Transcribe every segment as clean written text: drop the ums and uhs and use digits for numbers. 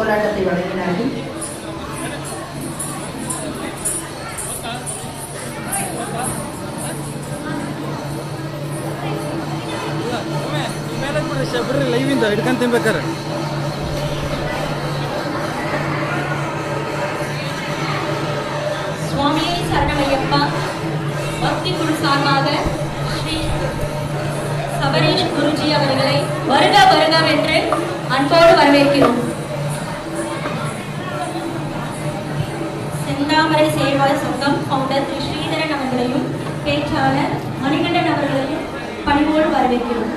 கோலாட்டத்தை வழங்கினார்கள். ಲೈವಿಂದ ಹಿಡ್ಕೊಂಡು ತಿನ್ಬೇಕಾರೆ சுவாமியே சரணமையப்பா. பக்தி குழு சார்பாக ஸ்ரீ சபரீஷ் குருஜி அவர்களை வருக வருகவென்று அன்போடு வரவேற்கிறோம். செந்தாமரை சேர்வாய் சங்கம் ஃபவுண்டர் திரு ஸ்ரீதரன் அவர்களையும் பேச்சாளர் மணிகண்டன் அவர்களையும் பணிவோடு வரவேற்கிறோம்.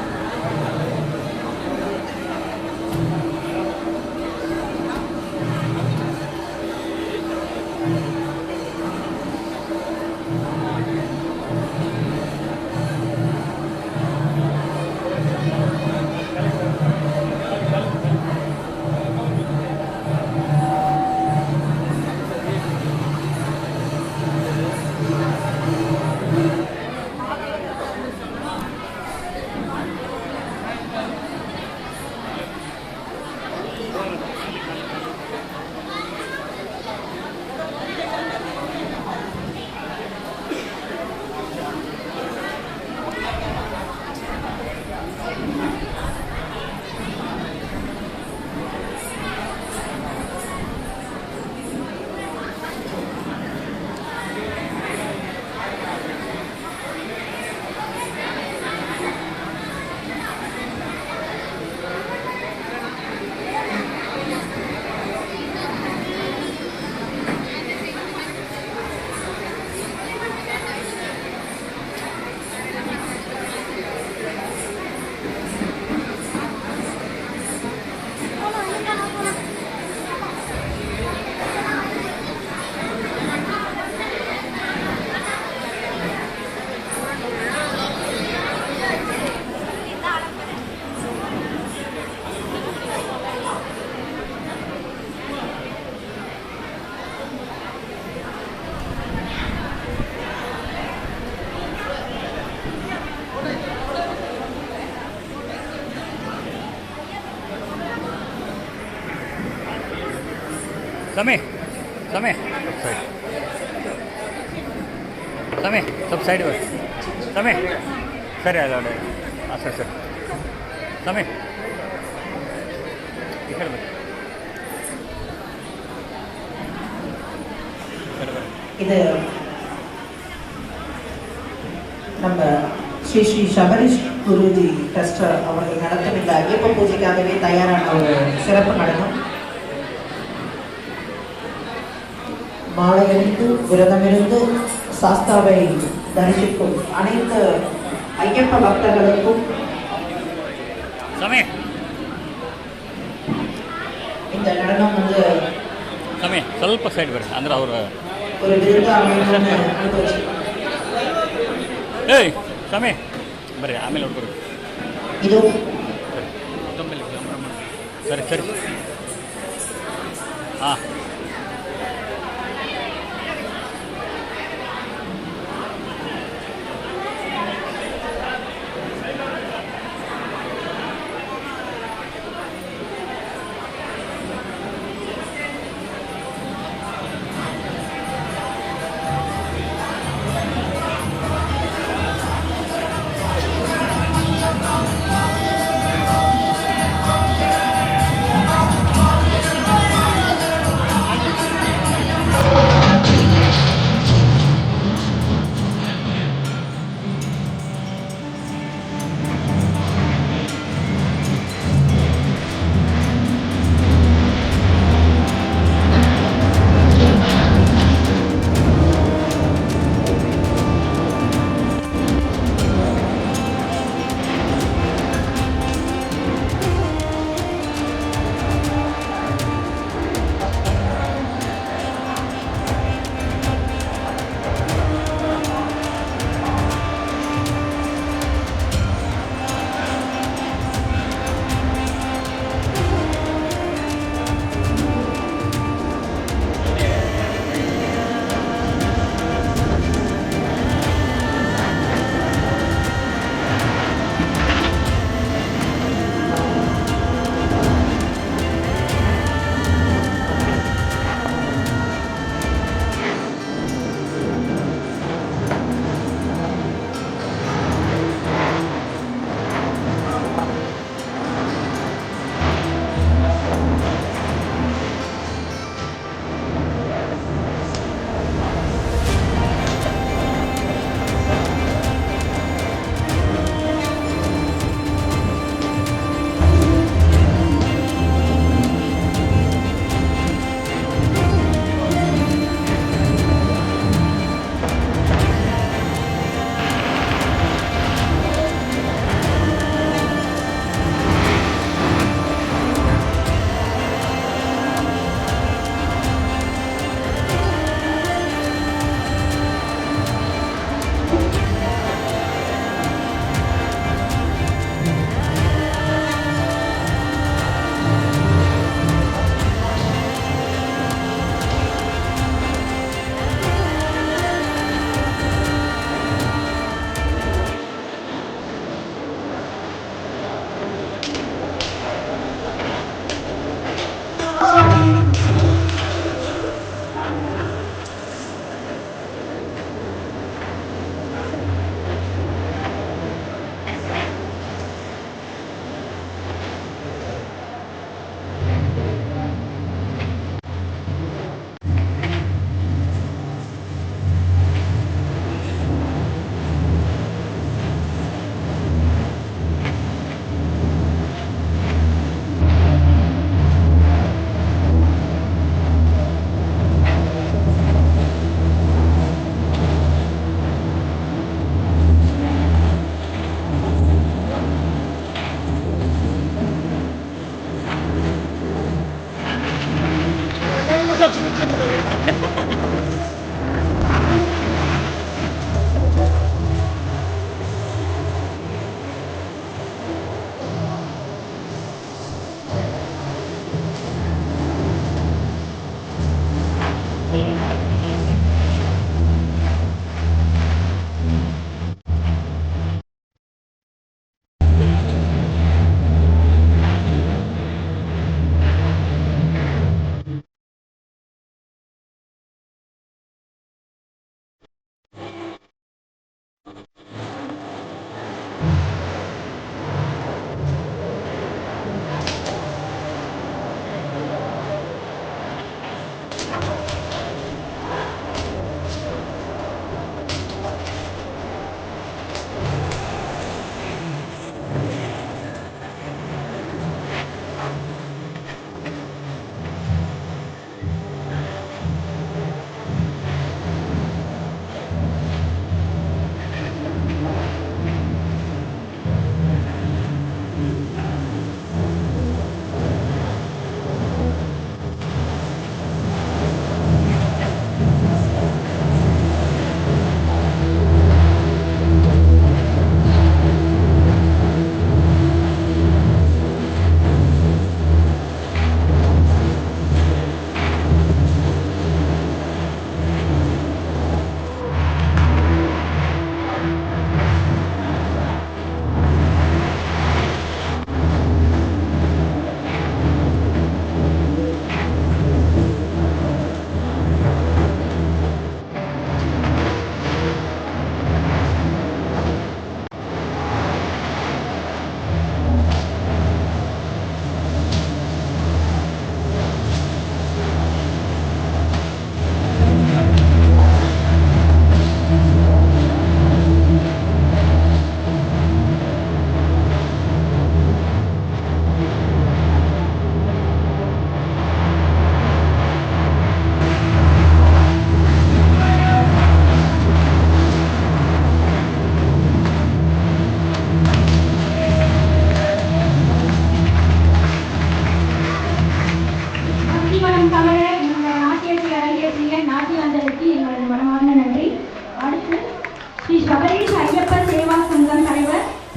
समय समय समय सब साइड वर समय सर हां सर सर समय இது நம்ம ஸ்ரீ ஸ்ரீ சபரிஷ் குருஜி ட்ரஸ்ட் அவர்கள் நடத்தும் இந்த ஐயப்ப பூஜைக்காகவே தயாரான ஒரு சிறப்பு நடனம். மாலையணிந்து விரதமிருந்து சாஸ்தாவை தரிசிக்கும் அனைத்து ஐயப்ப பக்தர்களுக்கும் இந்த நடனம் வந்து ಸ್ವಲ್ಪ ಸೈಡ್ ಬರ್ರಿ ಅಂದ್ರೆ ಅವರು ஒரு விருதாக ಏಯ್ ಸಮಯ ಬರ್ರಿ ಆಮೇಲೆ ಹುಡುಗರು ಇದು ಸರಿ ಸರಿ ಹಾಂ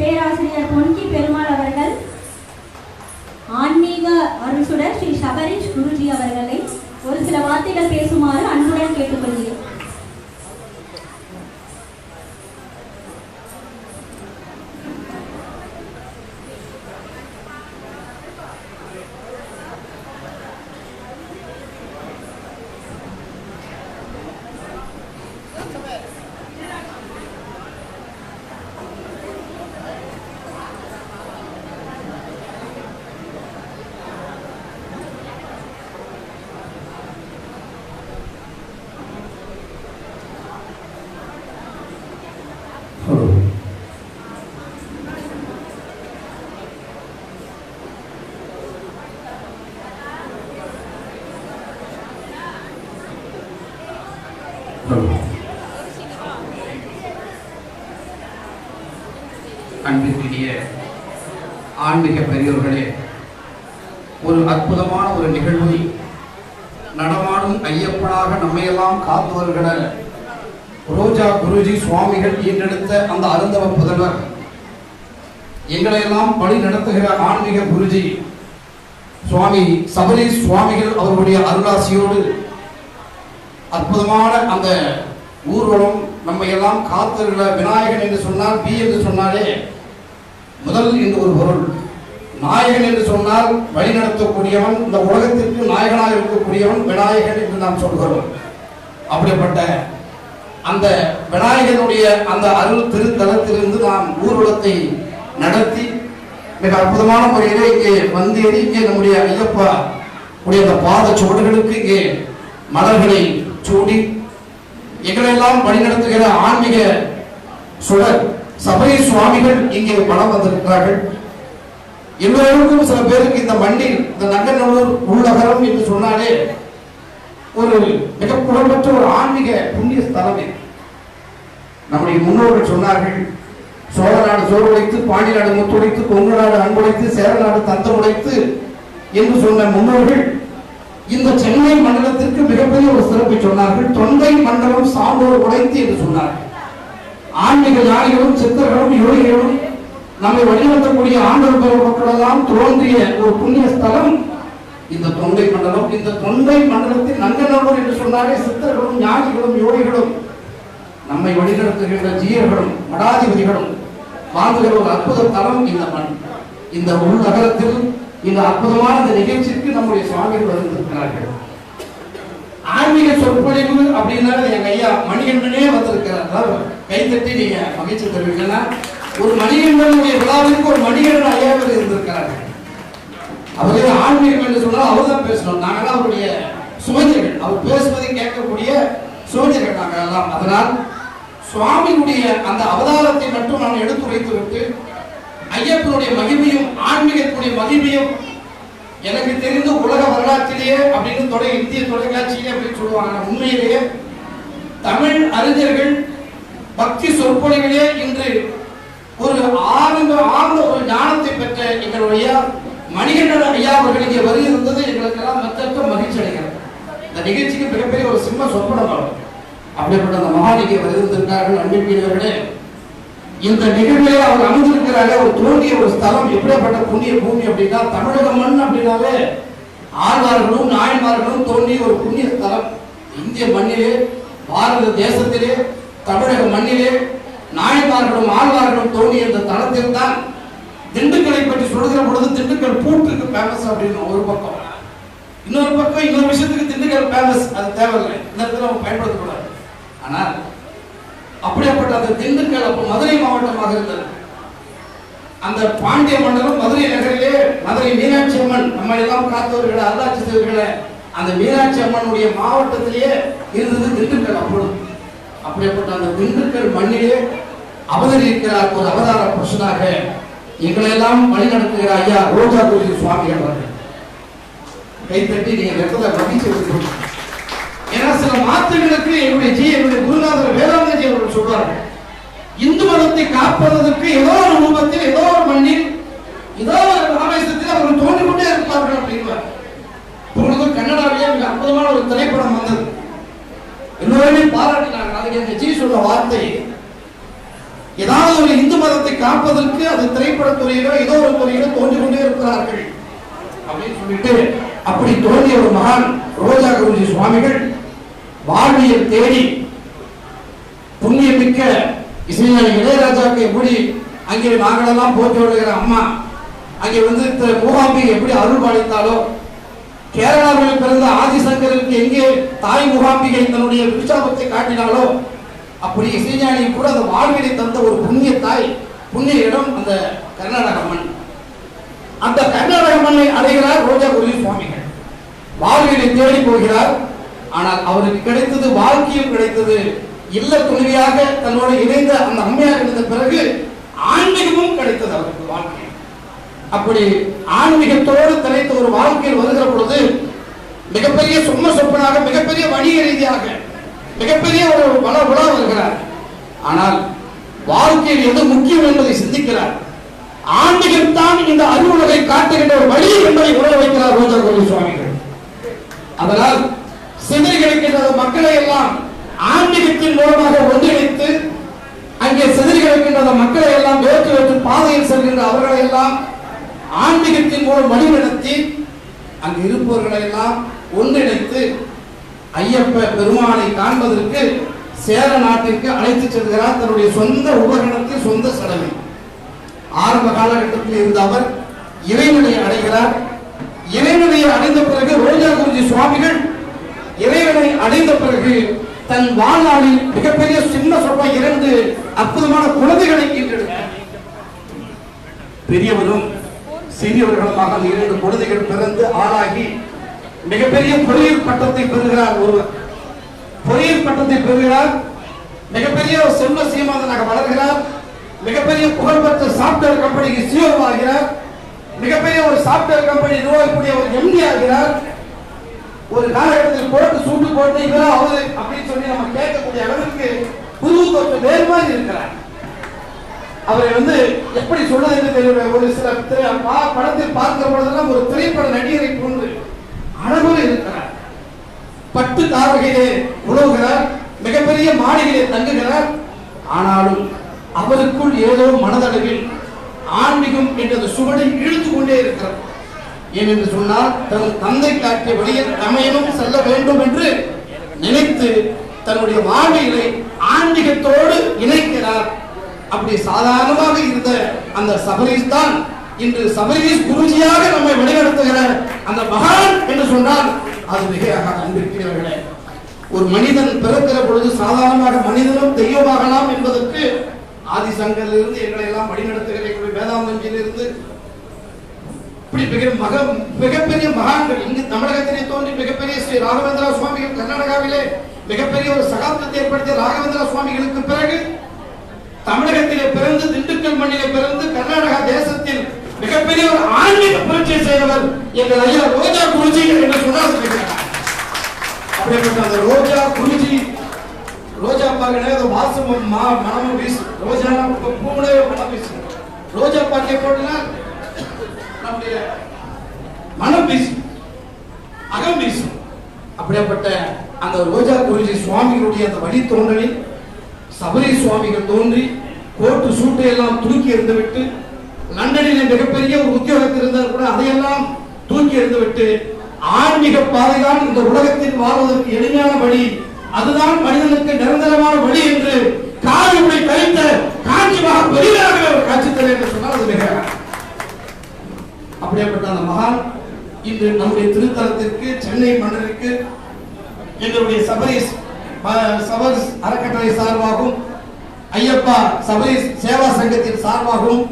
பேராசிரியர் பொன்கி பெருமாள் அவர்கள் ஆன்மீக அருள்சுடர் ஸ்ரீ சபரீஷ் குருஜி அவர்களை ஒரு சில வார்த்தைகள் பேசுமாறு அன்புடன் கேட்டுக்கொள்கிறேன். அன்பிற்கினிய ஆன்மீக பெரியோர்களே, ஒரு அற்புதமான ஒரு நிகழ்வை நடமாடும் ஐயப்பனாக நம்மையெல்லாம் காத்து வருகிற ரோஜா குருஜி சுவாமிகள் ஈன்றெடுத்த அந்த அருந்தவ புதல்வர், எங்களையெல்லாம் வழி நடத்துகிற ஆன்மீக குருஜி சுவாமி சபரீஷ் சுவாமிகள் அவர்களுடைய அருளாசியோடு அற்புதமான அந்த ஊர்வலம் நம்மை எல்லாம் காத்துகிற விநாயகன் என்று சொன்னால் பி என்று சொன்னாலே முதல் என்று ஒரு பொருள். நாயகன் என்று சொன்னால் வழிநடத்தக்கூடியவன், இந்த உலகத்திற்கு நாயகனாக இருக்கக்கூடியவன் விநாயகன் என்று நாம் சொல்கிறோம். அப்படிப்பட்ட அந்த விநாயகனுடைய அந்த அருள் திருத்தலத்திலிருந்து நாம் ஊர்வலத்தை நடத்தி மிக அற்புதமான முறையிலே இங்கே வந்தேறி இங்கே நம்முடைய ஐயப்பா உடைய அந்த பாத சுவடுகளுக்கு இங்கே மலர்களை சூடி எங்களெல்லாம் வழிநடத்துகிற ஆன்மீக சுடர் சபரீஷ் சுவாமிகள் இங்கே வலம் வந்திருக்கிறார்கள். எல்லோருக்கும் சில பேருக்கு இந்த மண்ணில் இந்த நங்கநல்லூர் உள்ளகரம் என்று சொன்னாலே ஒரு மிக புகழ்பெற்ற ஒரு ஆன்மீக புண்ணிய ஸ்தலம். நம்முடைய முன்னோர்கள் சொன்னார்கள், சோழ நாடு சோறு உடைத்து, பாண்டி நாடு முத்துடைத்து, கொங்கு நாடு அன்புடைத்து, சேர நாடு தந்தம் உடைத்து என்று சொன்ன முன்னோர்கள் இந்த சென்னை மண்டலத்திற்கு மிகப்பெரிய ஒரு சிறப்பை சொன்னார்கள். தொண்டை மண்டலம் சான்றோர் உடைத்து என்று சொன்னார்கள். ஆன்மீக ஞானிகளும் சித்தர்களும் யோகிகளும் நம்மை வழிநடத்தக்கூடிய ஆண்டவர் பெருமக்களெல்லாம் தோன்றிய ஒரு புண்ணிய ஸ்தலம் இந்த தொண்டை மண்டலம். இந்த தொண்டை மண்டலத்தில் நங்கநல்லூர் என்று சொன்னாலே சித்தர்களும் ஞானிகளும் யோகிகளும் நம்மை வழிநடத்துகின்ற ஜீயர்களும் மடாதிபதிகளும் வாழ்ந்துகிற ஒரு அற்புத தலம் இந்த மண். இந்த உள் நகரத்தில் இந்த அற்புதமான இந்த நிகழ்ச்சிக்கு நம்முடைய சுவாமிகள் வந்திருக்கிறார்கள். ஆன்மீக சொற்பொழிவு அப்படின்னா எங்க ஐயா மணிகண்டனே வந்திருக்கிறார். கைத்தட்டி நீங்க மகிழ்ச்சி தெரிவிக்கன்னா ஒரு மணிகண்டனுடைய விழாவிற்கு ஒரு மணிகண்டன் ஐயாவில் இருந்திருக்கிறார்கள். அவரே ஆன்மீகம் என்று சொன்னால் அவர் தான் பேசணும். நாங்களாம் அவருடைய சுமஞ்சர்கள், அவர் பேசுவதை கேட்கக்கூடிய சுமஞ்சர்கள் நாங்கள் எல்லாம். அதனால் சுவாமியுடைய அந்த அவதாரத்தை மட்டும் நான் எடுத்து வைத்து விட்டு ஐயப்பனுடைய மகிமையும் ஆன்மீகத்துடைய மகிமையும் எனக்கு தெரிந்து உலக வரலாற்றிலேயே அப்படின்னு இந்திய தொலைக்காட்சியிலே அப்படின்னு சொல்லுவாங்க. உண்மையிலேயே தமிழ் அறிஞர்கள் பக்தி சொற்பொழிவிலே இன்று ஒரு ஆழ்ந்த ஒரு ஞானத்தை பெற்ற எங்களுடைய மணிகண்டன் ஐயா அவர்கள் இங்கே வருகிறது எங்களுக்கு எல்லாம் மற்ற மகிழ்ச்சி அடைகிறது. இந்த நிகழ்ச்சிக்கு மிகப்பெரிய ஒரு சிம்ம சொற்பனம் ஆகும். அப்படிப்பட்ட அந்த மகானிகை வருகின்றார்கள். அன்பிற்குரியவர்களே, இந்த நிகழ்விலே அவர் அமர்ந்திருக்கிறாங்க. ஒரு தோன்றிய ஒரு ஸ்தலம் எப்படிப்பட்ட புண்ணிய பூமி அப்படின்னா தமிழக மண் அப்படின்னாலே ஆழ்வார்களும் நாயன்மார்களும் தோன்றிய ஒரு புண்ணிய ஸ்தலம். இந்திய மண்ணிலே, பாரத தேசத்திலே, தமிழக மண்ணிலே நாயன்மார்களும் ஆழ்வார்களும் தோன்றிய இந்த தளத்தில் தான் திண்டுக்கலை பற்றி சொல்லுகிற பொழுது திண்டுக்கல் பூட்டுக்கு ஃபேமஸ் அப்படின்னு ஒரு பக்கம், இன்னொரு பக்கம் இன்னொரு விஷயத்துக்கு திண்டுக்கல் ஃபேமஸ். அது தேவையில்லை, இந்த இடத்துல அவங்க பயன்படுத்தக்கூடாது. ஆனால் அப்படிப்பட்ட அந்த திண்டுக்கல் அப்போ மதுரை மாவட்டமாக இருந்தது. அந்த பாண்டிய மண்டலம் மதுரை நகரிலே மதுரை மீனாட்சி அம்மன் நம்ம எல்லாம் காத்தவர்களை அருளாட்சி செய்வர்களை அந்த மீனாட்சி அம்மனுடைய மாவட்டத்திலேயே இருந்தது திண்டுக்கல். அப்பொழுது அப்படிப்பட்ட அந்த திண்டுக்கல் மண்ணிலே அவதரிக்கிறார் ஒரு அவதார புருஷனாக எங்களெல்லாம் வழி நடத்துகிற ஐயா ரோஜா குருஜி சுவாமிகள் அவர்கள். கைத்தட்டி நீங்க வெப்பதை மகிழ்ச்சி. ஏன்னா சில மாற்றங்களுக்கு என்னுடைய குருநாதர் வேதாந்தஜி அவர்கள் சொல்றார்கள், இந்து மதத்தை காப்பதற்கு ஏதோ ஒரு ரூபத்தில், ஏதோ ஒரு மண்ணில், ஏதோ ஒரு ஆவேசத்தில் அவர்கள் தோன்றிக் கொண்டே இருப்பார்கள் அப்படின்வார். இப்பொழுது கன்னடாவிலே மிக அற்புதமான ஒரு திரைப்படம் வந்தது, எல்லோருமே பாராட்டினார்கள். அதுக்கு எங்க ஜி சொன்ன வார்த்தை, ஏதாவது ஒரு இந்து மதத்தை காப்பதற்கு அது துறையிலோ ஏதோ ஒரு துறையிலோ தோன்றி கொண்டே இருக்கிறார்கள் அப்படின்னு சொல்லிட்டு அப்படி தோன்றிய ஒரு மகான் ரோஜா குருஜி சுவாமிகள் வாழ்வியல் தேடி புண்ணியமிக்க இசைஞானி இளையராஜாவுக்கு எப்படி அங்கே நாங்களெல்லாம் போற்றி வருகிற அம்மா அங்கே வந்து மூகாம்பிகை எப்படி அருள் பாலித்தாலோ, கேரளாவில் பிறந்த ஆதிசங்கருக்கு எங்கே தாய் மூகாம்பிகை தன்னுடைய விருட்சாபத்தை காட்டினாலோ, அப்படி இசைஞானி கூட அந்த வாழ்விலை தந்த ஒரு புண்ணிய தாய், புண்ணிய இடம் அந்த கர்நாடக மண். அந்த கர்நாடக மண்ணை அடைகிறார் ரோஜா குருஜி சுவாமிகள். வாழ்விலை தேடி போகிறார். ஆனால் அவருக்கு கிடைத்தது வாழ்க்கையும் கிடைத்தது. இல்ல துணைவியாக தன்னோடு இணைந்த அந்த அம்மையாக இருந்த பிறகு ஆன்மீகமும் கிடைத்தது அவருக்கு வாழ்க்கை. அப்படி ஆன்மீகத்தோடு தலைத்த ஒரு வாழ்க்கையில் வருகிற பொழுது மிகப்பெரிய சொப்பனாக, மிகப்பெரிய வணிக ரீதியாக மிகப்பெரிய ஒரு வள உலா வருகிறார். ஆனால் வாழ்க்கையில் எது முக்கியம் என்பதை சிந்திக்கிறார். ஆன்மீகம் தான் இந்த அறிவுலகை காட்டுகின்ற ஒரு வழி என்பதை உணர வைக்கிறார் ரோஜா குருஜி சுவாமிகள். அதனால் சிதறி கிடக்கின்ற மக்களை எல்லாம் ஆன்மீகத்தின் மூலமாக ஒன்றிணைத்து, அங்கே சிதறி கிடக்கின்ற மக்களை எல்லாம் வேற்று வேற்று பாதையில் செல்கின்ற அவர்களை எல்லாம் ஆன்மீகத்தின் மூலம் வழிநடத்தி அங்கு இருப்பவர்களை எல்லாம் ஒன்றிணைத்து ஐயப்ப பெருமானை காண்பதற்கு சேர நாட்டிற்கு அழைத்து செல்கிறார். தன்னுடைய சொந்த உபகரணத்தில், சொந்த செலவில். ஆரம்ப காலகட்டத்தில் இருந்த அவர் இறைவனை அடைகிறார். இறைவனை அடைந்த பிறகு ரோஜா குருஜி சுவாமிகள் இறைவனை அடைந்த பிறகு தன் வாழ்நாளில் மிகப்பெரிய சின்ன சொப்ப 2 அற்புதமான குழந்தைகளை ஈன்றெடுத்தார். பெரியவரும் சிறியவர்களுமாக 2 குழந்தைகள் பிறந்து ஆளாகி மிகப்பெரிய பொறியியல் பட்டத்தை பெறுகிறார். ஒருவர் பொறியியல் பட்டத்தை பெறுகிறார். மிகப்பெரிய செல்வ சீமாந்தனாக வளர்கிறார். மிகப்பெரிய புகழ்பெற்ற சாப்ட்வேர் கம்பெனிக்கு சிஓ ஆகிறார். மிகப்பெரிய ஒரு சாப்ட்வேர் கம்பெனி நிர்வகிக்கக்கூடிய ஒரு எம்டி ஆகிறார். ஒரு காலகட்டத்தில் போட்டு சூட்டு போட்டு இவரா அவரு அப்படின்னு சொல்லி நம்ம கேட்கக்கூடிய அளவுக்கு புது தோற்ற வேறு மாதிரி இருக்கிறார். அவரை வந்து எப்படி சொல்றது என்று தெரியல. ஒரு சில படத்தில் பார்க்கிற பொழுதெல்லாம் ஒரு திரைப்பட நடிகரை போன்று அழகோடு இருக்கிறார். பட்டு தாவகையிலே உழவுகிறார். மிகப்பெரிய மாளிகையிலே தங்குகிறார். ஆனாலும் அவருக்குள் ஏதோ மனதளவில் ஆன்மீகம் என்ற சுவடை இழுத்து கொண்டே இருக்கிறார். ஏனென்று சொன்னால் தன் தந்தை காட்டிய வழியில் தமையனும் செல்ல வேண்டும் என்று நினைத்து தன்னுடைய வாழ்வியலை ஆன்மீகத்தோடு இணைக்கிறார். அப்படி சாதாரணமாக இருந்த அந்த சபரீஷ் தான் இன்று சபரீஷ் குருஜியாக நம்மை வழிநடத்துகிற அந்த மகான் என்று சொன்னால் அது மிகையாக அன்பிருக்கிறவர்களே. ஒரு மனிதன் பிறக்கிற பொழுது சாதாரணமாக மனிதனும் தெய்வமாகலாம் என்பதற்கு ஆதிசங்கரிலிருந்து எங்களை எல்லாம் வழிநடத்துகிற எங்களுடைய வேதாந்தஞ்சிலிருந்து மிகப்பெரிய மகான்கள் இங்கு தமிழகத்திலே தோன்றி மிகப்பெரிய ஸ்ரீ ராகவேந்திரா சுவாமிகள் கர்நாடகாவிலே மிகப்பெரிய ஒரு சகாப்தத்தை ஏற்படுத்திய ராகவேந்திரா சுவாமிகளுக்கு பிறகு தமிழகத்திலே பிறந்து, திண்டுக்கல் மண்ணிலே பிறந்து, கர்நாடகா தேசத்தில் மிகப்பெரிய ஒரு ஆன்மீக புரட்சியை செய்தவர் எங்கள் ஐயா ரோஜா குருஜி என்று சொன்னால் அப்படிப்பட்ட அந்த ரோஜா குருஜி, ரோஜா பாருங்க வாசமும் மனமும் வீசும். ரோஜா பூவுடைய மனம் வீசும். ரோஜா பாட்டியை போட்டுனா நம்முடைய மனம் வீசும், அகம் வீசும். அப்படிப்பட்ட அந்த ரோஜா குருஜி சுவாமிகளுடைய அந்த வழி தோன்றலில் சபரீஷ் சுவாமிகள் தோன்றி கோட்டு சூட்டை எல்லாம் தூக்கி எறிந்துவிட்டு, லண்டனில் மிகப்பெரிய ஒரு உத்தியோகத்தில் இருந்தால் கூட அதையெல்லாம் தூக்கி எறிந்துவிட்டு, ஆன்மீக பாதைதான் இந்த உலகத்தில் வாழ்வதற்கு எளிமையான வழி, அதுதான் மனிதனுக்கு நிரந்தரமான வழி என்று காவியுடைய கழித்த காட்சியாக பெரிதாக ஒரு காட்சி தர என்று சொன்னால் அது மிக. அப்படிப்பட்ட அந்த மகான் இன்று நம்முடைய திருத்தலத்திற்கு, சென்னை மன்னருக்கு எங்களுடைய சபரீஷ் அறக்கட்டளை சார்பாகவும் ஐயப்பா சபரீஷ் சேவா சங்கத்தின் சார்பாகவும்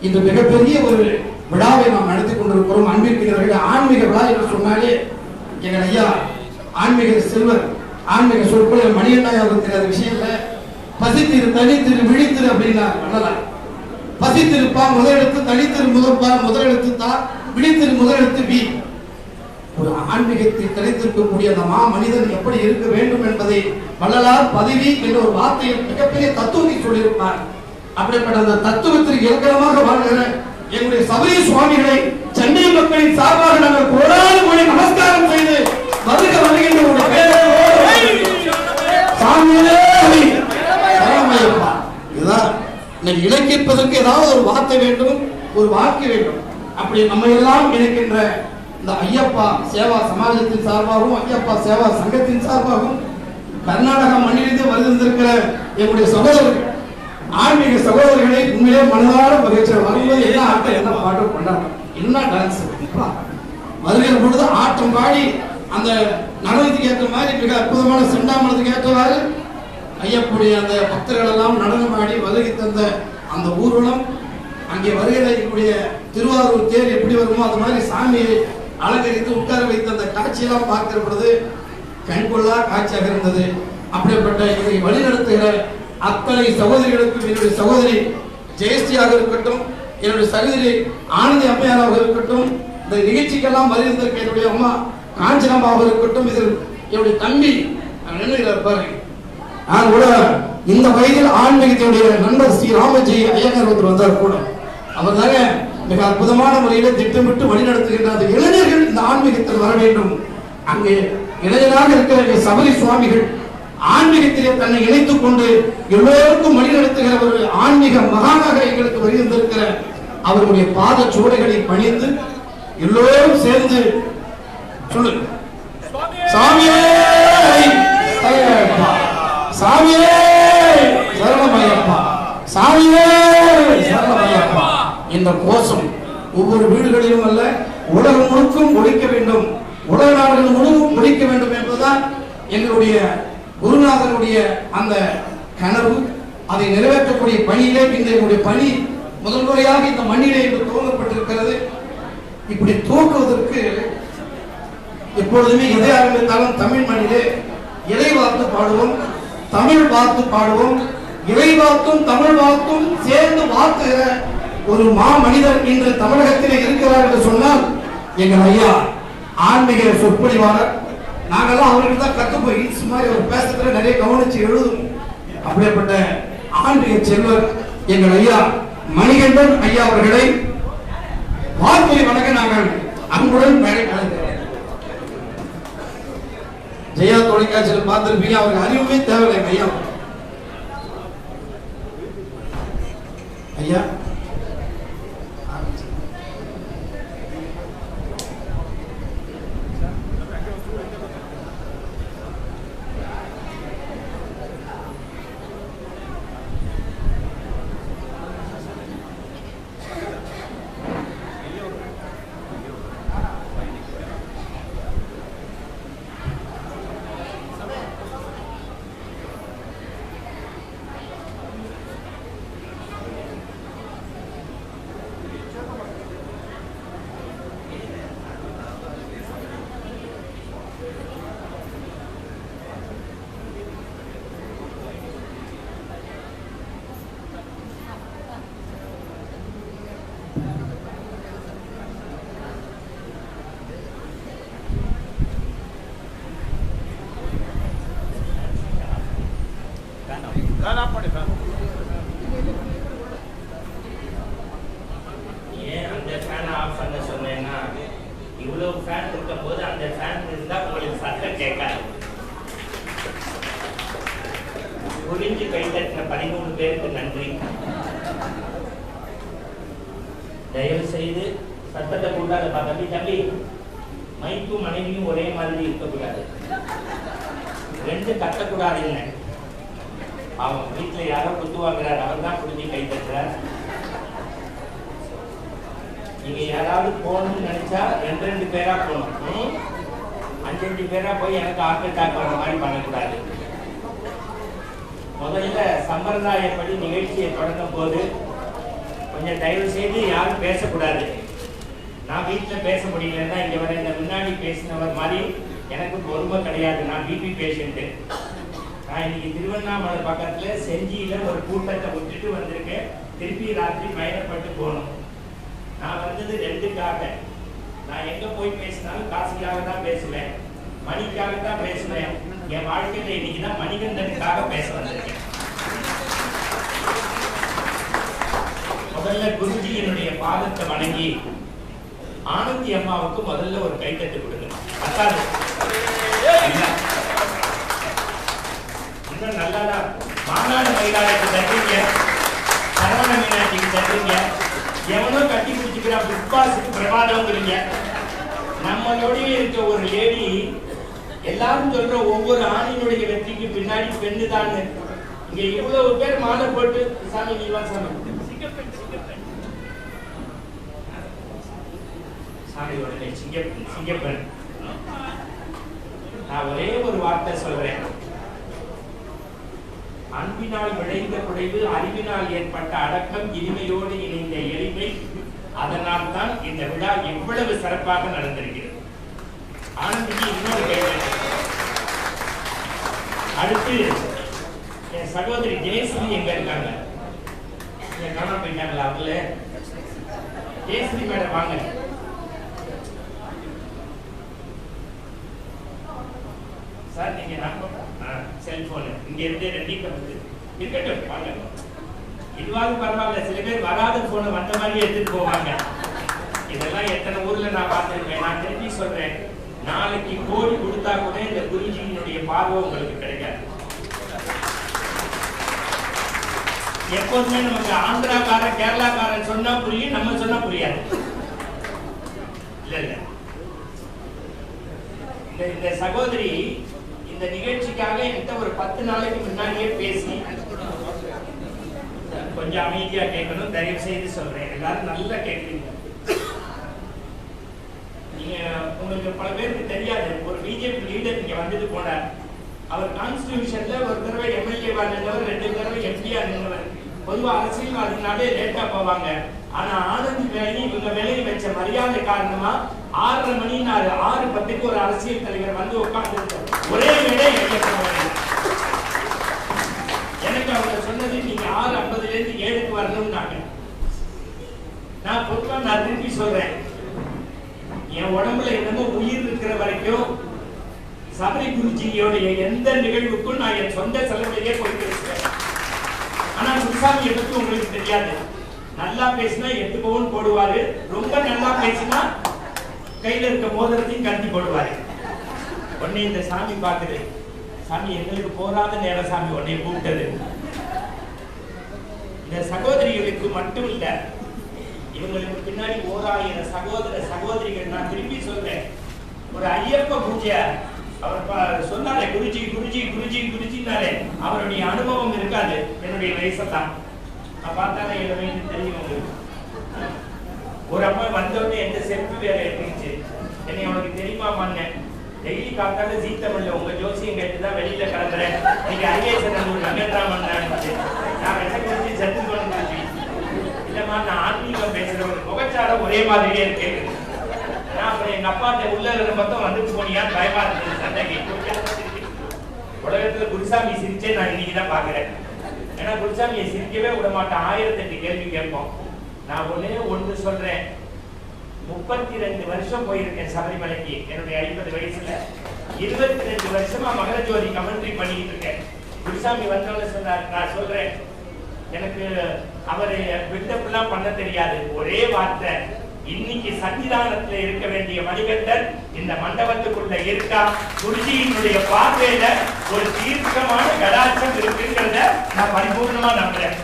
இன்று மிகப்பெரிய ஒரு விழாவை நாம் நடத்தி கொண்டிருக்கிறோம். அன்பிற்கிறவர்கள் ஆன்மீக விழா என்று சொன்னாலே எங்கள் ஐயா ஆன்மீக செல்வர், ஆன்மீக சொற்கள் மணியண்ணா அவருக்கு தெரியாத விஷயம் இல்லை. பசித்திரு, தனித்திரு, விழித்திரு அப்படின்னா பண்ணலாம். பசித்திருப்பா முதலெழுத்து, தனித்திரு முதற்பா முதலெழுத்து தா, விழித்திரு முதலெழுத்து வி. ஒரு ஆன்மீகத்தை தலைத்திருக்கக்கூடிய அந்த மனிதன் எப்படி இருக்க வேண்டும் என்பதை வள்ளலார் பதவி என்ற ஒரு வார்த்தையில் மிகப்பெரிய தத்துவத்தை சொல்லியிருப்பார். அப்படிப்பட்ட அந்த தத்துவத்திற்கு இலக்கணமாக வாழ்கிற எங்களுடைய சபரீஷ் சுவாமிகளை சென்னை மக்களின் சார்பாக நாங்கள் கோடான கோடி நமஸ்காரம் செய்து வருக வருகின்ற ஒரு இதுதான் இணைக்கிப்பதற்கு ஏதாவது ஒரு வார்த்தை வேண்டும், ஒரு வாக்கு வேண்டும். அப்படி நம்ம எல்லாம் இணைக்கின்ற இந்த ஐயப்பா சேவா சமாஜத்தின் சார்பாகவும் ஐயப்பா சேவா சங்கத்தின் சார்பாகவும் கர்நாடகா மண்ணிலிருந்து வருந்திருக்கிற எங்களுடைய சகோதரர்கள், ஆன்மீக சகோதரர்களை உண்மையிலே மனதார மகிழ்ச்சி. வரும்போது என்ன ஆட்டம், என்ன பாட்டு கொண்டாட்டம், என்ன டான்ஸ். வருகிற பொழுது ஆட்டம் பாடி அந்த நடனத்துக்கு ஏற்ற மாதிரி மிக அற்புதமான செண்டாமலத்துக்கு ஏற்றவாறு ஐயப்புடைய அந்த பக்தர்கள் எல்லாம் நடனம் ஆடி வருகை தந்த அந்த ஊர்வலம், அங்கே வருகிற திருவாரூர் தேர் எப்படி வருமோ அது மாதிரி சாமியை அலங்கரித்து உட்கார வைத்த அந்த காட்சியெல்லாம் பார்க்கிற பொழுது கண்கொள்ளா காட்சியாக இருந்தது. அப்படிப்பட்ட இதை வழிநடத்துகிற அத்தனை சகோதரிகளுக்கும், என்னுடைய சகோதரி ஜெயஸ்ரீயாக இருக்கட்டும், என்னுடைய சகோதரி ஆனந்தி அம்மையாராக இருக்கட்டும், இந்த நிகழ்ச்சிக்கெல்லாம் வருகின்ற என்னுடைய அம்மா காஞ்சனமாக இருக்கட்டும், இதில் என்னுடைய தம்பி இருப்பாரு. நான் கூட இந்த வயதில் ஆன்மீகத்தினுடைய நண்பர் ஸ்ரீ ராமஜி ஐயங்கார் ஒருத்தர் வந்தார் கூட. அவர் தாங்க மிக அற்புதமான முறையில திட்டமிட்டு வழிநடத்துகின்ற அந்த இளைஞர்கள் இந்த ஆன்மீகத்தில் வர வேண்டும். அங்கே இளைஞராக இருக்கிற சபரி சுவாமிகள் ஆன்மீகத்திலே தன்னை இணைத்துக் கொண்டு எல்லோருக்கும் வழிநடத்துகிற ஒரு ஆன்மீக மகானாக எங்களுக்கு வருகின்றிருக்கிற அவருடைய பாத சூடைகளை பணிந்து எல்லோரும் சேர்ந்து சொல்லு சாமியே சாமியே சரணமையப்பா, சாமியே சரணமையப்பா என்ற கோஷம் ஒவ்வொரு வீடுகளிலும் அல்ல, உலகம் முழுக்கும் ஒழிக்க வேண்டும், உலக நாடுகள் முழுவதும் ஒழிக்க வேண்டும் என்பதுதான் எங்களுடைய குருநாதனுடைய அந்த கனவு. அதை நிறைவேற்றக்கூடிய பணியிலே இந்த எங்களுடைய பணி முதல் முறையாக இந்த மண்ணிலே இன்று துவங்கப்பட்டிருக்கிறது. இப்படி துவக்குவதற்கு எப்பொழுதுமே எதை ஆரம்பித்தாலும் தமிழ் மண்ணிலே இறை வார்த்து பாடுவோம், தமிழ் வார்த்து பாடுவோம். இறை வார்த்தும் தமிழ் வார்த்தும் சேர்ந்து வாழ்த்துகிற ஒரு மா மனிதர் இன்று தமிழகத்திலே இருக்கிறார் என்று சொன்னால் எங்கள் ஐயா ஆன்மீக சொற்பொழிவாளர். நாங்கெல்லாம் அவருக்கு தான் கற்றுப்போய் மாதிரி ஒரு பேசத்துல நிறைய கவனிச்சு எழுதும். அப்படிப்பட்ட ஆன்மீக செல்வர் எங்கள் ஐயா மணிகண்டன் ஐயா அவர்களை வார்த்தை வணங்க நாங்கள் அன்புடன் அழைக்கிறோம். ஜெயா தொலைக்காட்சியில் பார்த்திருப்பீங்க, அவருக்கு அறிவுமே தேவையில்லை. ஐயா ஐயா ஏன் அந்த ஃபேன் ஆஃப் பண்ண சொன்னேன்னா, இவ்வளவு ஃபேன் இருக்கும் போது அந்த ஃபேன் இருந்தா உங்களுக்கு சத்தம் கேட்காது. புரிஞ்சு கைத்தட்டின 13 பேருக்கு நன்றி. தயவு செய்து சத்தத்தை கூட்டாதப்பா. தம்பி மைக்கும் மனைவியும் ஒரே மாதிரி இருக்கக்கூடாது, 2 கத்தக்கூடாது. இல்லை அவன் வீட்டில் யாரோ குத்து வாங்குறாரு, அவர் தான் புரிஞ்சு கை தட்டுறார். நீங்க யாராவது போகணும்னு நினைச்சா 2 பேரா போகணும், 5 பேரா போய் எனக்கு ஹார்ட் அட்டாக் வர மாதிரி பண்ணக்கூடாது. முதல்ல சம்பிரதாயப்படி நிகழ்ச்சியை தொடங்கும் போது கொஞ்சம் தயவு செய்து யாரும் பேசக்கூடாது. நான் வீட்டில் பேச முடியலன்னா இங்க வர இந்த முன்னாடி பேசினவர் மாதிரி எனக்கு பொறுமை கிடையாது. நான் பிபி பேஷண்ட்டு. நான் இன்னைக்கு திருவண்ணாமலை பக்கத்துல செஞ்சியில ஒரு கூட்டத்தை விட்டுட்டு வந்திருக்கேன். திருப்பி ராத்திரி பயணப்பட்டு போகணும். நான் வந்தது 2க்காக. நான் எங்க போய் பேசினாலும் காசுக்காக தான் பேசுவேன், மணிக்காக தான் பேசுவேன். என் வாழ்க்கையில இன்னைக்கு தான் மணிகண்டனுக்காக பேச வந்திருக்கேன். முதல்ல குருஜியினுடைய பாதத்தை வணங்கி ஆனந்தி அம்மாவுக்கு முதல்ல ஒரு கைத்தட்டு கொடுங்க. பத்தாது இன்னும் நல்லாதான் மாநாடு மயிலாடுக்கு தட்டிங்க. சரவண மீனாட்சிக்கு தட்டுறீங்க, எவனோ கட்டி பிடிச்சிக்கிற பிக் பாஸுக்கு பிரமாதம்ங்கிறீங்க. நம்மளோடய இருக்க ஒரு லேடி எல்லாரும் சொல்ற ஒவ்வொரு ஆணினுடைய வெற்றிக்கு பின்னாடி பெண்ணு தான். இங்க இவ்வளவு பேர் மாலை போட்டு சாமி நீவா சாமி சாமி உடனே சிங்கப்பெண். நான் ஒரே ஒரு வார்த்தை சொல்றேன். அன்பினால் விளைந்த குறைவு, அறிவினால் ஏற்பட்ட அடக்கம், இனிமையோடு இணைந்த எளிமை, அதனால் தான் இந்த விழா எவ்வளவு சிறப்பாக நடந்திருக்கிறது. ஆனந்திக்கு இன்னொரு கேள்வி. அடுத்து என் சகோதரி ஜெயஸ்ரீ எங்க இருக்காங்க? காணாம போயிட்டாங்களா? அவங்கள ஜெயஸ்ரீ மேடம் வாங்க. சார் நீங்க செல்போன் இங்க இருந்து ரெண்டு இருக்கட்டும் வாங்க. இதுவாக பரவாயில்ல, சில பேர் வராத போன வந்த மாதிரி எடுத்துட்டு போவாங்க. இதெல்லாம் எத்தனை ஊர்ல நான் பார்த்திருக்கேன். நான் திரும்பி சொல்றேன், நாளைக்கு கோடி கொடுத்தா கூட இந்த குருஜியினுடைய பார்வை உங்களுக்கு கிடைக்காது. எப்போதுமே நமக்கு ஆந்திராக்காரன் கேரளாக்காரன் சொன்னா புரியும், நம்ம சொன்னா புரியாது. இல்ல இல்ல இந்த சகோதரி இந்த நிகழ்ச்சிக்காக என்கிட்ட ஒரு 10 நாளைக்கு முன்னாடியே பேசி, கொஞ்சம் அமைதியா கேட்கணும், தயவு செய்து சொல்றேன், எல்லாரும் நல்லா கேட்குறீங்க. நீங்க உங்களுக்கு பல பேருக்கு தெரியாது, ஒரு பிஜேபி லீடர் இங்க வந்துட்டு போனார். அவர் கான்ஸ்டிடியூஷன்ல ஒரு தடவை எம்எல்ஏவா நின்றவர், 2 தடவை எம்பியா நின்றவர். பொதுவா அரசியல்வாதினாலே லேட்டா போவாங்க. ஆனா ஆனந்த் வேலை இவங்க வேலையை வச்ச மரியாதை காரணமா 6:30 மணி 6:10 ஒரு அரசியல் தலைவர் வந்து உட்கார்ந்து ஒரே வேலை எனக்கு அவங்க சொன்னது, நீங்க 6:50 இருந்து 7க்கு வரணும்னாங்க. நான் பொதுவா நான் திருப்பி சொல்றேன், என் உடம்புல என்னமோ உயிர் இருக்கிற வரைக்கும் சபரி குருஜியோடைய எந்த நிகழ்வுக்கும் நான் என் சொந்த செலவிலேயே போயிட்டு இருக்கேன். ஆனா குருசாமியை பத்தி உங்களுக்கு தெரியாது. நல்லா பேசினா 8 பவுன் போடுவாரு, ரொம்ப நல்லா பேசினா கையில இருக்க மோதிரத்தையும் கட்டி போடுவாரு. உடனே இந்த சாமி பார்க்குது, சாமி எங்களுக்கு போராத நேரம் சாமி உடனே கூப்பிட்டது. இந்த சகோதரிகளுக்கு மட்டும் இல்ல, இவங்களுக்கு பின்னாடி 1000 சகோதர சகோதரிகள். நான் திரும்பி சொல்றேன், ஒரு ஐயப்ப பூஜை அவர் சொன்னாலே குருஜி குருஜி குருஜி குருஜினாலே அவருடைய அனுபவம் இருக்காது. என்னுடைய வயசத்தான் நான் பார்த்தாலே என் வயசு தெரியும் உங்களுக்கு. ஒரு அம்மா வந்தோடனே எந்த செல்ஃபி வேலை இருந்துச்சு, என்னை அவனுக்கு தெரியுமா மான்னேன். டெய்லி காத்தால ஜீ தமிழ்ல உங்க ஜோசியம் கேட்டுதான் வெளியில கிளம்புறேன், நீங்க ஐஏஎஸ் ரங்கராமன் நான் விஷ குறிச்சி சத்து கொண்டு இல்லம்மா நான் ஆன்மீகம் பேசுறவங்க முகச்சாரம் ஒரே மாதிரியே இருக்கு. நான் அப்புறம் எங்க அப்பாட்ட உள்ள மொத்தம் வந்துட்டு போனியா பயமா இருந்தது சண்டைக்கு. உலகத்துல குருசாமி சிரிச்சே நான் இன்னைக்குதான் பாக்குறேன். ஏன்னா குருசாமியை சிரிக்கவே விட மாட்டேன், 1008 கேள்வி கேட்போம். நான் ஒன்று சொல்றேன், 32 வருஷம் போயிருக்கேன் சபரிமலைக்கு. என்னுடைய 50 வயசுல 22 வருஷமா மகரஜோதி கமெண்ட்ரி பண்ணிட்டு இருக்கேன். குருசாமி வந்தவங்க சொன்னார், நான் சொல்றேன் எனக்கு அவரு பில்டப் எல்லாம் பண்ண தெரியாது, ஒரே வார்த்தை, இன்னைக்கு சன்னிதானத்துல இருக்க வேண்டிய மணிகண்டன் இந்த மண்டபத்துக்குள்ள இருக்கா, குருஜியினுடைய பார்வையில ஒரு தீர்க்கமான கடாட்சம் இருக்குங்கிறத நான் பரிபூர்ணமா நம்புறேன்.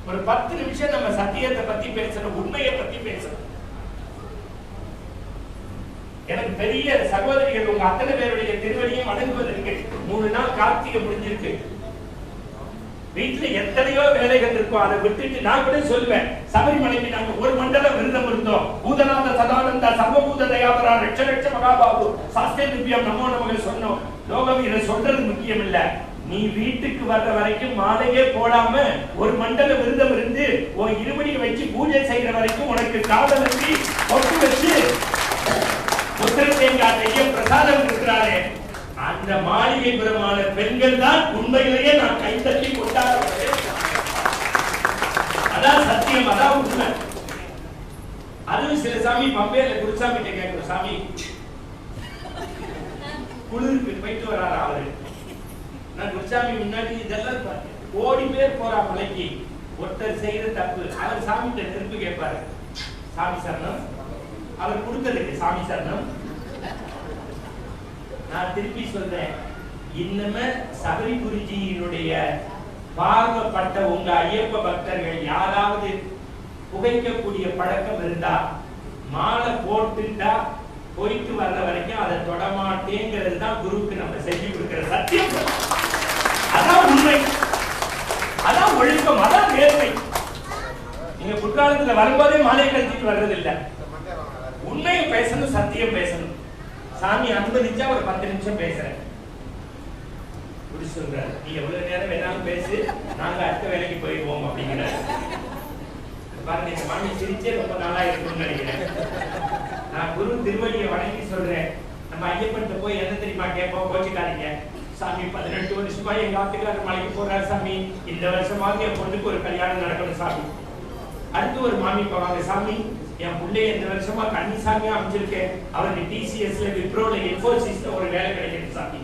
ஒரு 10 நிமிஷம் நம்ம சத்தியத்தை பத்தி பேசணும், உண்மையை பத்தி பேசணும். எனக்கு பெரிய சகோதரிகள் உங்க அத்தனை பேருடைய திருவடியும் வணங்குவதற்கு 3 நாள் கார்த்திகை முடிஞ்சிருக்கு. வீட்டுல எத்தனையோ வேலைகள் இருக்கும், அதை விட்டுட்டு நான் கூட சொல்லுவேன், சபரிமலைக்கு நாங்க ஒரு மண்டலம் விரதம் இருந்தோம். பூதநாத சதானந்த சர்வபூத தயாபரா லட்ச லட்ச மகாபாபு சாஸ்திர திவ்யம் நமோ நமக சொன்னோம். லோகம் இதை சொல்றது முக்கியம் இல்ல, நீ வீட்டுக்கு வர்ற வரைக்கும் மாலையே போடாம ஒரு மண்டல விரதம் இருந்து உன் இருமடியை வச்சு பூஜை செய்யற வரைக்கும் உனக்கு காதல் வச்சு ஒட்டு வச்சு புத்திர தேங்காய் செய்ய பிரசாதம் இருக்கிறாரே, அந்த மாளிகைபுரமான பெண்கள் தான் உண்மையிலேயே நான் கைத்தட்டி கொண்டாடுறேன். அதான் சத்தியம், அதான் உண்மை. அதுவும் சில சாமி பம்பையில குருசாமி கேட்கிறோம், சாமி குளிருக்கு போயிட்டு வராரு அவரு. நான் குருசாமி முன்னாடி இதெல்லாம் கோடி பேர் போறா மலைக்கு, ஒருத்தர் செய்யற தப்பு. அவர் சாமி நெருப்பு கேட்பாரு, சாமி சரணம். அவர் கொடுத்ததுக்கு சாமி சரணம். நான் திருப்பி சொல்றேன், இன்னுமே சபரி குருஜியினுடைய பார்வைப்பட்ட உங்க ஐயப்ப பக்தர்கள் யாராவது புகைக்கக்கூடிய பழக்கம் இருந்தா மாலை போட்டுட்டா போயிட்டு வர்ற வரைக்கும் அதை தொடமாட்டேங்கிறது தான் குருவுக்கு நம்ம செஞ்சு கொடுக்கிற சத்தியம். அதான் உண்மை, அதான் ஒழுக்கம், அதான் நேர்மை. நீங்க குற்றாலத்துல வரும்போதே மாலை கழிச்சிட்டு வர்றது இல்ல. உண்மையை பேசணும், சத்தியம் பேசணும். சாமி அனுமதிச்சா ஒரு 10 நிமிஷம் பேசுறேன். குரு சொல்றாரு, நீ எவ்வளவு நேரம் வேணாலும் பேசு, நாங்க அடுத்த வேலைக்கு போயிடுவோம் அப்படிங்கிறாரு. பாருங்க, இந்த மாமி சிரிச்சே ரொம்ப நாளா இருக்கும்னு நினைக்கிறேன். நான் குரு திருவடியை வணங்கி சொல்றேன், நம்ம ஐயப்பன்ட்ட போய் என்ன தெரியுமா கேட்போம், கோச்சிக்காதீங்க சாமி 18 வருஷமா எங்க ஆத்துக்காரர் மலைக்கு போறாரு சாமி, இந்த வருஷமாவது என் பொண்ணுக்கு ஒரு கல்யாணம் நடக்கணும் சாமி. அடுத்து ஒரு மாமி போவாங்க, சாமி என் பிள்ளைய இந்த வருஷமா கன்னிசாமியா அமைச்சிருக்கேன், அவருக்கு டிசிஎஸ்ல விப்ரோல இன்ஃபோசிஸ்ல ஒரு வேலை கிடைக்கணும் சாமி.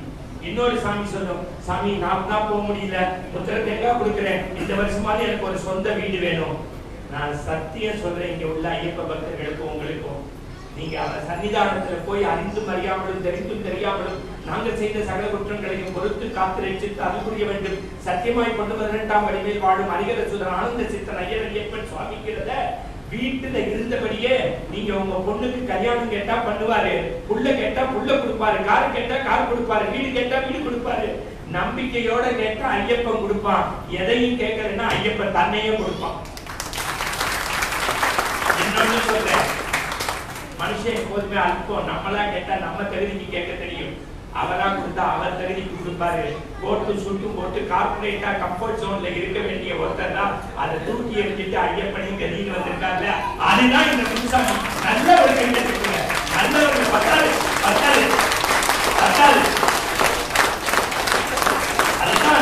இன்னொரு சாமி சொல்லும், சாமி நான் தான் போக முடியல, முத்திர தேங்காய் கொடுக்குறேன், இந்த வருஷமாவது எனக்கு ஒரு சொந்த வீடு வேணும். நான் சத்தியம் சொல்றேன், இங்க உள்ள ஐயப்ப பக்தர்களுக்கும் உங்களுக்கும், நீங்க அவர் சன்னிதானத்துல போய் அறிந்தும் அறியாமலும் தெரிந்தும் தெரியாமலும் நாங்கள் செய்த சகல குற்றங்களையும் பொறுத்து காத்து ரட்சித்து அருள் புரிய வேண்டும். சத்தியமாய் கொண்டு 18ஆம் வடிவில் வாழும் அரிகர சுதர் ஆனந்த சித்தன் ஐயர் ஐயப்பன் சுவாமிக்கிறத வீட்டுல இருந்தபடியே நீங்க உங்க பொண்ணுக்கு கல்யாணம் கேட்டா பண்ணுவாரு, புள்ள கேட்டா புள்ள கொடுப்பாரு, கார் கேட்டா கார் கொடுப்பாரு, வீடு கேட்டா வீடு கொடுப்பாரு. நம்பிக்கையோட கேட்டா ஐயப்பன் கொடுப்பான், எதையும் கேட்கலன்னா ஐயப்பன் தன்னையே கொடுப்பான். இன்னொன்னு சொல்றேன், மனுஷன் எப்போதுமே அல்பம். நம்மளா கேட்டா நம்ம தகுதிக்கு கேட்க தெரியும், அவரா கொடுத்தா அவர் தகுதிக்கு கொடுப்பாரு. போட்டு சுட்டும் போட்டு கார்பரேட்டா கம்ஃபர்ட் ஜோன்ல இருக்க வேண்டிய ஒருத்தர் தான் அதை தூக்கி எடுத்துட்டு ஐயப்பனையும் கதின்னு வந்திருக்காங்க. அதுதான் இந்த குருசாமி. நல்ல ஒரு கையெழுத்துங்க, நல்ல ஒரு பத்தாது பத்தாது பத்தாது. அதுதான்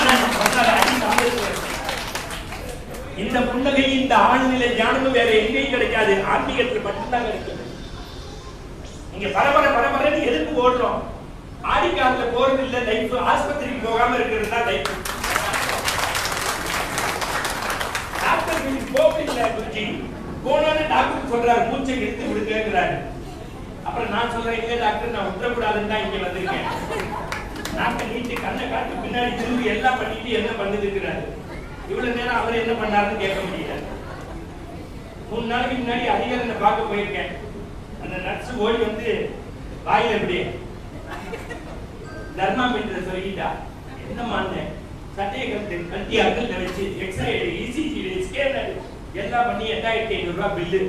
இந்த புன்னகை, இந்த ஆழ்நிலை ஞானமும் வேற எங்கேயும் கிடைக்காது, ஆன்மீகத்தில் மட்டும்தான் கிடைக்கும். நீங்க பரபர பரபரன்னு எதுக்கு ஓடுறோம்? ஆடிக்காரத்துல போறது இல்ல லைஃப், ஆஸ்பத்திரிக்கு போகாம இருக்கிறது தான் லைஃப். டாக்டர் வீட்டுக்கு போக இல்ல குருஜி, போனோன்னு டாக்டர் சொல்றாரு மூச்சை எடுத்து விடுங்கிறாரு. அப்புறம் நான் சொல்றேன், இல்ல டாக்டர் நான் விட்டுறக்கூடாதுன்னு தான் இங்க வந்திருக்கேன். நாக்க நீட்டு கண்ணை காட்டு பின்னாடி திரும்பி எல்லாம் பண்ணிட்டு என்ன பண்ணிருக்கிறாரு. இவ்வளவு நேரம் அவர் என்ன பண்ணாருன்னு கேட்க முடியல. 3 நாளைக்கு முன்னாடி அதிகாரனை பார்க்க போயிருக்கேன். அந்த நர்ஸ் ஓடி வந்து வாயில எப்படி தர்மாமீட்டர் சொல்லிட்டா, என்னமான்னு சட்டையை கட்டி அகல்ல வச்சு எக்ஸ்ரே இசிஜி ஸ்கேன் எல்லாம் பண்ணி 8500 ரூபாய் பில்லு.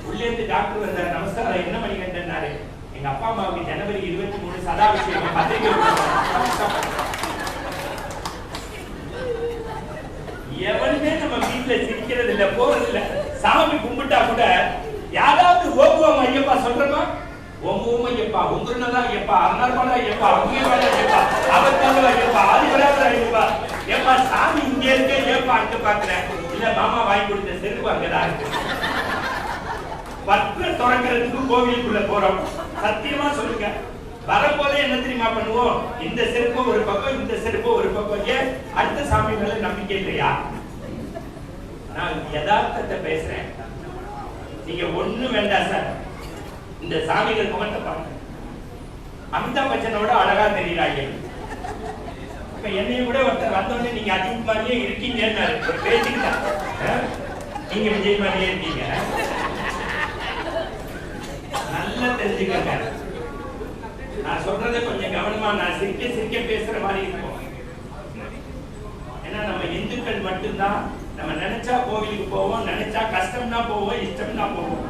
உள்ளே இருந்து டாக்டர் வந்தார், நமஸ்காரம் என்ன பண்ணி கண்டாரு, எங்க அப்பா அம்மாவுக்கு ஜனவரி 23 சதாபிஷேகம் பத்திரிகை. எவனுமே நம்ம வீட்டுல சிரிக்கிறது இல்ல, போறது இல்ல. சாமி கும்பிட்டா கூட யாராவது ஓம் ஐயப்பா சொல்றமா, ஓம் ஐயப்பா, உங்குருநதா ஐயப்பா, அருணார்பலா ஐயப்பா, அங்கேவாடா ஐயப்பா, அவத்தால ஐயப்பா, ஆதிவராதா ஐயப்பா, ஏப்பா சாமி இங்க இருக்க, ஏப்பா அங்க பாக்குறேன், இல்ல மாமா வாங்கி கொடுத்த செருப்பு அங்கதான் இருக்கு. பற்ற தொடங்கிறதுக்கு கோவிலுக்குள்ள போறோம். சத்தியமா சொல்லுங்க, வரும்போதே என்ன தெரியுமா பண்ணுவோம், இந்த செருப்பு ஒரு பக்கம், இந்த செருப்பு ஒரு பக்கம். ஏன்? அடுத்த சாமி மேல நம்பிக்கை இல்லையா? நான் யதார்த்தத்தை பேசுறேன், நீங்க ஒண்ணு வேண்டாம் சார், இந்த சாமிகள் முகத்தை பாருங்க, அமிதாப் பச்சனோட அழகா தெரியுறாங்க. இப்ப என்னையும் கூட ஒருத்தர் வந்தோடனே நீங்க அஜித் மாதிரியே இருக்கீங்கன்னு ஒரு பேச்சுக்கிட்டான், நீங்க விஜய் மாதிரியே இருக்கீங்க. நல்லா தெரிஞ்சுக்கங்க, நான் சொல்றதை கொஞ்சம் கவனமா, நான் சிரிக்க சிரிக்க பேசுற மாதிரி இருக்கும். ஏன்னா நம்ம இந்துக்கள் மட்டும்தான், நம்ம நினைச்சா கோவிலுக்கு போவோம், நினைச்சா கஷ்டம்னா போவோம், இஷ்டம்னா போவோம்.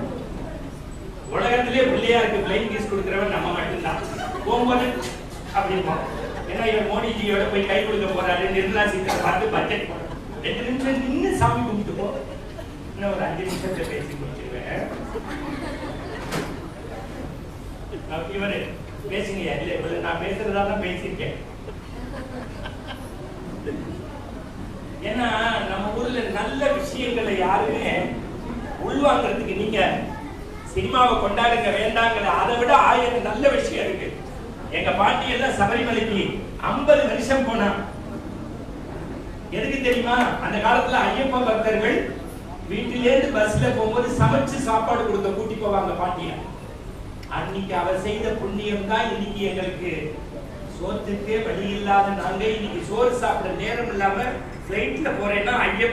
உலகத்திலே பிள்ளையாருக்கு பிளைன் கிஸ் கொடுக்கிறவன் நம்ம மட்டும்தான். போகும்போது அப்படிப்போம். ஏன்னா இவர் மோடிஜியோட போய் கை கொடுக்க போறாரு, நிர்மலா சீதாராமன் பார்த்து பட்ஜெட் போறோம். 2 நிமிஷம் நின்று சாமி கும்பிட்டு போ, இன்னும் ஒரு 5 நிமிஷத்தை பேசி முடிச்சிருவேன். இவரு பேசுங்க, இல்ல நான் பேசுறதா தான் பேசியிருக்கேன். ஏன்னா நம்ம ஊர்ல நல்ல விஷயங்களை யாருமே உள்வாங்கிறதுக்கு, நீங்க சினிமாவை கொண்டாடுங்க வேண்டாங்கிற, அதை விட 1000 நல்ல விஷயம் இருக்கு. எங்க பாட்டி எல்லாம் சபரிமலைக்கு 50 வருஷம் போனா. எதுக்கு தெரியுமா? அந்த காலத்துல ஐயப்ப பக்தர்கள் வீட்டிலேருந்து பஸ்ல போகும்போது சமைச்சு சாப்பாடு கொடுக்க கூட்டி போவாங்க பாட்டிய. அன்னைக்கு அவர் செய்த புண்ணியம் தான் இன்னைக்கு எங்களுக்கு சோத்துக்கே வழி இல்லாத நாங்க இன்னைக்கு சோறு சாப்பிட நேரம் இல்லாம ஃபிளைட்ல போறேன்னா ஐயப்ப